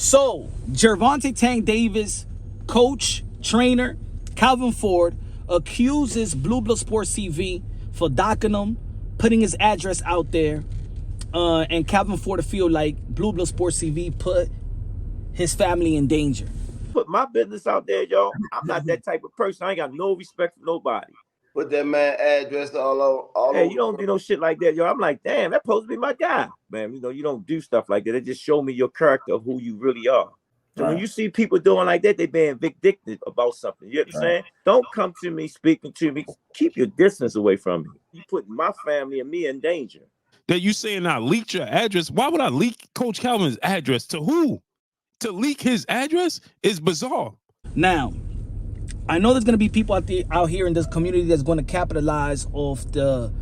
So, Gervonta Tank Davis, coach, trainer, Calvin Ford, accuses Blue Blood Sports TV for docking him, putting his address out there, and Calvin Ford to feel like Blue Blood Sports TV put his family in danger. Put my business out there, y'all. I'm not that type of person. I ain't got no respect for nobody. Put that man address all over. Hey, you don't do no shit like that, yo. I'm like, damn, that's supposed to be my guy, man. You don't do stuff like that. It just show me your character of who you really are. So when you see people doing like that, they being vindictive about something. You understand? Don't come to me speaking to me. Keep your distance away from me. You put my family and me in danger. That you saying I leaked your address? Why would I leak Coach Calvin's address? To who? To leak his address is bizarre. Now, I know there's going to be people out here in this community that's going to capitalize off the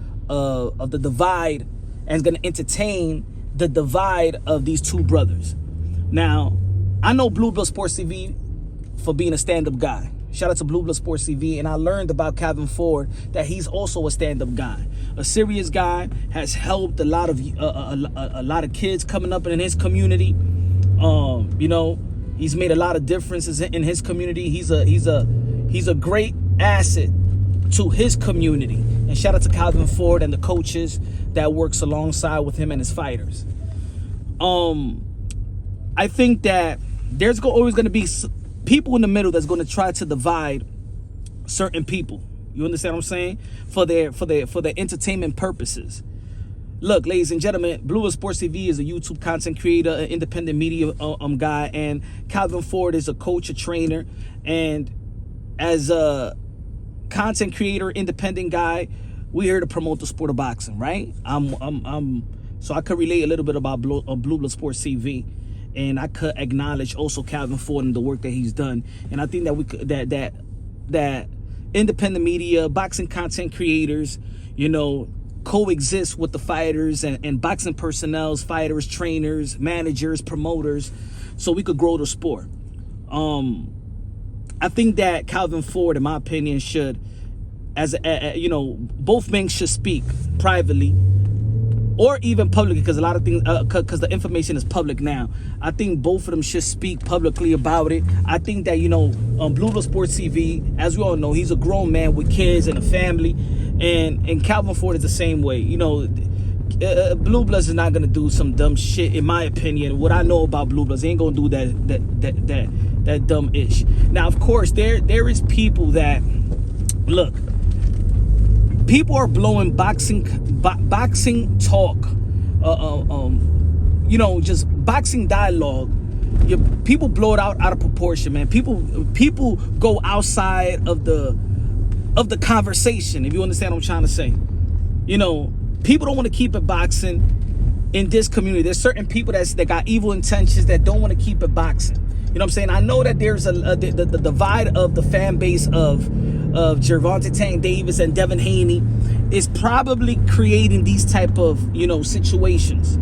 divide and is going to entertain the divide of these two brothers. Now, I know Blue Blood Sports TV for being a stand-up guy. Shout out to Blue Blood Sports TV, and I learned about Calvin Ford that he's also a stand-up guy, a serious guy, has helped a lot of kids coming up in his community. He's made a lot of differences in his community. He's a great asset to his community. And shout out to Calvin Ford and the coaches that works alongside with him and his fighters. I think that there's always going to be people in the middle that's going to try to divide certain people. You understand what I'm saying? For their entertainment purposes. Look, ladies and gentlemen, Blue Blood Sports TV is a YouTube content creator, an independent media guy, and Calvin Ford is a coach, a trainer, and as a content creator, independent guy, we're here to promote the sport of boxing, right? So I could relate a little bit about Blue Blood Sports TV, and I could acknowledge also Calvin Ford and the work that he's done. And I think that we could, that independent media, boxing content creators, coexist with the fighters and boxing personnel, fighters, trainers, managers, promoters, so we could grow the sport. I think that Calvin Ford, in my opinion, should, both men should speak privately or even publicly, because a lot of things, because the information is public now. I think both of them should speak publicly about it. I think that, Blue Blood Sports TV, as we all know, he's a grown man with kids and a family, and Calvin Ford is the same way. Blue Bloods is not gonna do some dumb shit, in my opinion. What I know about Blue Bloods, they ain't gonna do that dumb ish. Now, of course, there is people that look. People are blowing boxing talk, just boxing dialogue. People blow it out of proportion, man. People go outside of the conversation, if you understand what I'm trying to say. People don't want to keep it boxing in this community. There's certain people that got evil intentions that don't want to keep it boxing. You know what I'm saying? I know that there's the divide of the fan base of Gervonta Tank Davis and Devin Haney is probably creating these type of situations,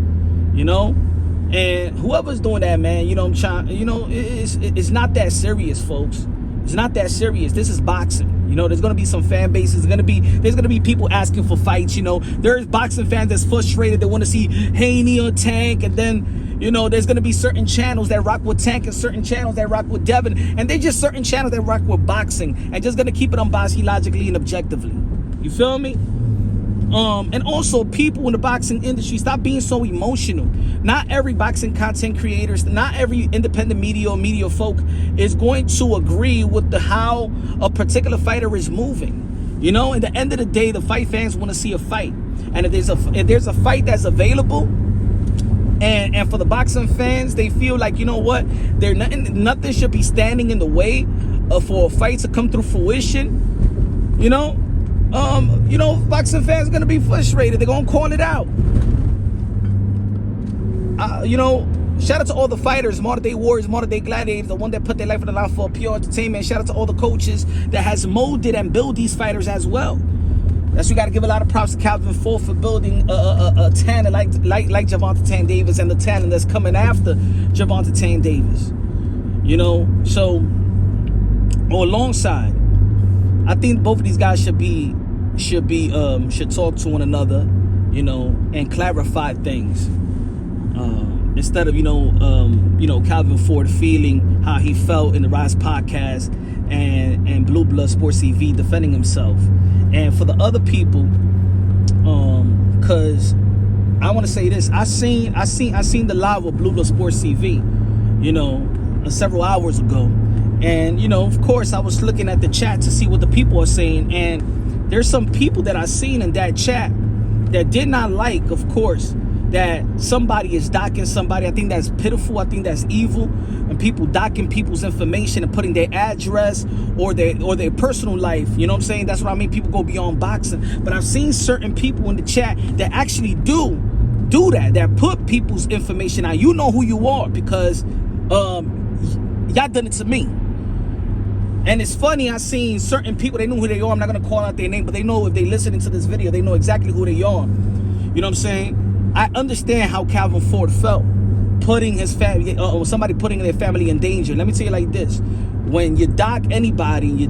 and whoever's doing that, man, it's not that serious, folks. It's not that serious. This is boxing. There's gonna be some fan bases. There's gonna be people asking for fights. There's boxing fans that's frustrated. They want to see Haney or Tank, and then there's gonna be certain channels that rock with Tank and certain channels that rock with Devin, and they just certain channels that rock with boxing and just gonna keep it unbiased, logically, and objectively. You feel me? And also, people in the boxing industry, stop being so emotional. Not every boxing content creators, not every independent media or media folk is going to agree with how a particular fighter is moving. At the end of the day, the fight fans want to see a fight, and if there's a fight that's available, and for the boxing fans, they feel like, nothing should be standing in the way for a fight to come through fruition. Boxing fans are gonna be frustrated. They're gonna call it out. Shout out to all the fighters, modern day warriors, modern day gladiators, the one that put their life on the line for pure entertainment. Shout out to all the coaches that has molded and built these fighters as well. That's, we got to give a lot of props to Calvin Ford for building a talent like Gervonta Tank Davis, and the talent that's coming after Gervonta Tank Davis. So alongside, I think both of these guys should talk to one another, and clarify things. instead of Calvin Ford feeling how he felt in the RiZE podcast and Blue Blood Sports TV defending himself. And for the other people, because I want to say this, I seen the live of Blue Blood Sports TV, several hours ago, and of course I was looking at the chat to see what the people are saying, and there's some people that I seen in that chat that did not like, of course, that somebody is docking somebody. I think that's pitiful. I think that's evil. And people docking people's information and putting their address or their personal life. You know what I'm saying? That's what I mean. People go beyond boxing. But I've seen certain people in the chat that actually do that put people's information out. You know who you are because y'all done it to me. And it's funny, I seen certain people, they know who they are. I'm not going to call out their name, but they know if they listening to this video, they know exactly who they are. You know what I'm saying? I understand how Calvin Ford felt putting his family, somebody putting their family in danger. Let me tell you like this. When you dock anybody,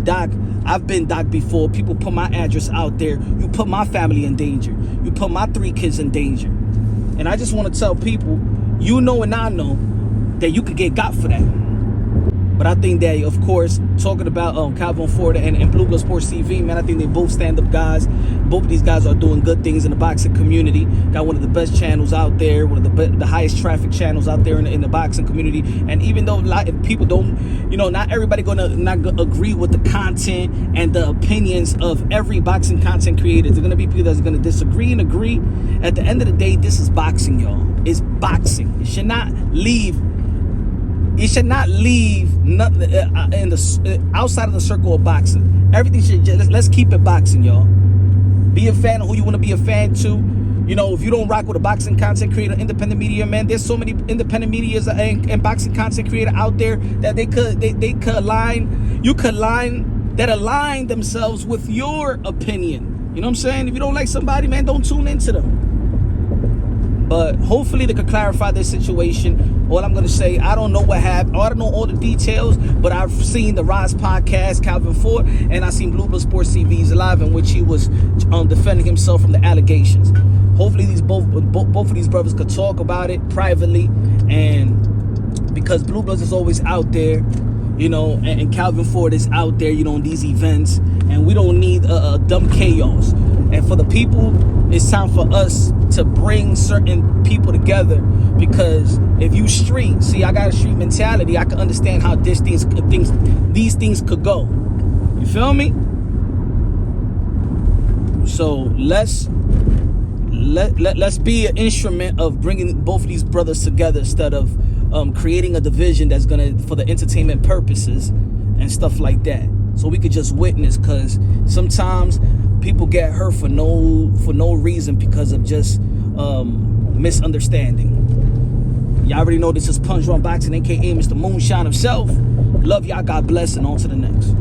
I've been docked before. People put my address out there. You put my family in danger. You put my 3 kids in danger. And I just want to tell people, and I know that you could get got for that. But I think that, of course, talking about Calvin Ford and Blue Blood Sports TV, man, I think they both stand-up guys. Both of these guys are doing good things in the boxing community. Got one of the best channels out there, one of the highest traffic channels out there in the boxing community. And even though people don't, not everybody not agree with the content and the opinions of every boxing content creator. There's gonna be people that's gonna disagree and agree. At the end of the day, this is boxing, y'all. It's boxing. It should not leave nothing outside of the circle of boxing. Everything should let's keep it boxing, y'all. Be a fan of who you want to be a fan to. If you don't rock with a boxing content creator, independent media, man, there's so many independent medias and boxing content creator out there that they could align themselves with your opinion. You know what I'm saying? If you don't like somebody, man, don't tune into them. But hopefully they could clarify their situation. All I'm going to say, I don't know what happened. I don't know all the details, but I've seen the RiZE podcast, Calvin Ford, and I've seen Blue Blood Sports TV's live in which he was defending himself from the allegations. Hopefully both of these brothers could talk about it privately, and because Blue Bloods is always out there, and Calvin Ford is out there, in these events, and we don't need a dumb chaos. And for the people, it's time for us to bring certain people together, because if you street, I got a street mentality. I can understand how these things could go. You feel me? So let's be an instrument of bringing both of these brothers together instead of creating a division that's gonna for the entertainment purposes and stuff like that. So we could just witness, because sometimes people get hurt for no reason because of just misunderstanding. Y'all already know this is Punch Run Boxing, aka Mr. Moonshine himself. Love y'all, God bless, and on to the next.